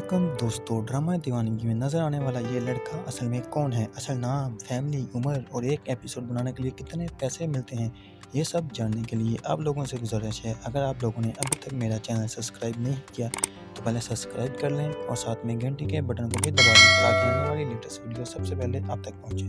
Welcome दोस्तों। Drama दीवानगी में नजर आने वाला ये लड़का असल में कौन है, असल नाम, फैमिली, उम्र और एक एपिसोड बनाने के लिए कितने पैसे मिलते हैं, ये सब जानने के लिए आप लोगों से गुजारिश है, अगर आप लोगों ने अभी तक मेरा चैनल सब्सक्राइब नहीं किया तो पहले सब्सक्राइब कर लें और साथ में घंटी के बटन को भी दबा दें ताकि आने वाली लेटेस्ट वीडियो सबसे पहले आप तक पहुँचे।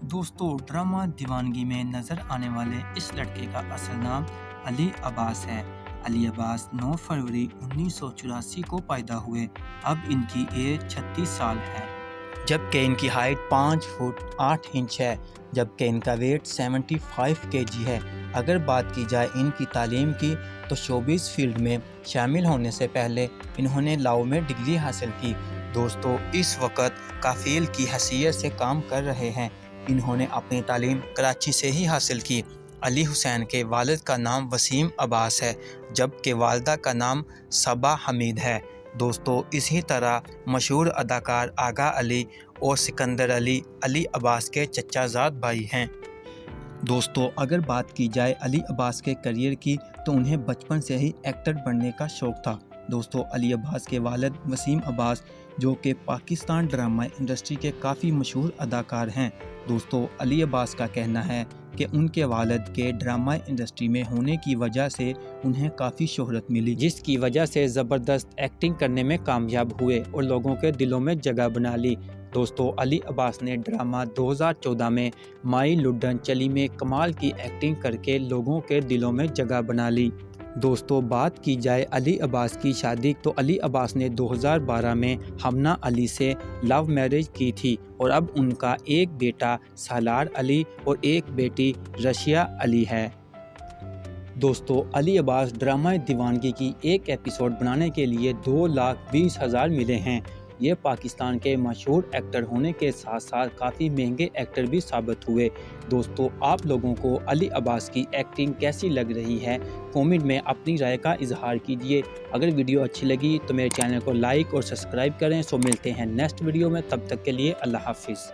दोस्तों, ड्रामा दीवानगी में नजर आने वाले इस लड़के का असल नाम अली अब्बास है। अली अब्बास 9 फरवरी 1984 को पैदा हुए। अब इनकी एज 36 साल है, जबकि इनकी हाइट 5 फुट 8 इंच है, जबकि इनका वेट 75 केजी है। अगर बात की जाए इनकी तालीम की तो शोबिस फील्ड में शामिल होने से पहले इन्होंने लॉ में डिग्री हासिल की। दोस्तों, इस वक्त काफिल की हैसियत से काम कर रहे हैं। इन्होंने अपनी तालीम कराची से ही हासिल की। अली हुसैन के वालिद का नाम वसीम अब्बास है, जबकि वालदा का नाम सबा हमीद है। दोस्तों, इसी तरह मशहूर अदाकार आगा अली और सिकंदर अली अली अब्बास के चचाजाद भाई हैं। दोस्तों, अगर बात की जाए अली अब्बास के करियर की तो उन्हें बचपन से ही एक्टर बनने का शौक़ था। दोस्तों, अली अब्बास के वालिद वसीम अब्बास जो कि पाकिस्तान ड्रामा इंडस्ट्री के काफ़ी मशहूर अदाकार हैं। दोस्तों, अली अब्बास का कहना है कि उनके वालिद के ड्रामा इंडस्ट्री में होने की वजह से उन्हें काफ़ी शोहरत मिली, जिसकी वजह से ज़बरदस्त एक्टिंग करने में कामयाब हुए और लोगों के दिलों में जगह बना ली। दोस्तों, अली अब्बास ने ड्रामा 2014 में माई लुड्डन चली में कमाल की एक्टिंग करके लोगों के दिलों में जगह बना ली। दोस्तों, बात की जाए अली अब्बास की शादी तो अली अब्बास ने 2012 में हमना अली से लव मैरिज की थी और अब उनका एक बेटा सालार अली और एक बेटी रशिया अली है। दोस्तों, अली अब्बास ड्रामा दीवानगी की एक एपिसोड बनाने के लिए 2,20,000 मिले हैं। ये पाकिस्तान के मशहूर एक्टर होने के साथ साथ काफ़ी महंगे एक्टर भी साबित हुए। दोस्तों, आप लोगों को अली अब्बास की एक्टिंग कैसी लग रही है, कमेंट में अपनी राय का इजहार कीजिए। अगर वीडियो अच्छी लगी तो मेरे चैनल को लाइक और सब्सक्राइब करें। सो मिलते हैं नेक्स्ट वीडियो में, तब तक के लिए अल्लाह हाफिज़।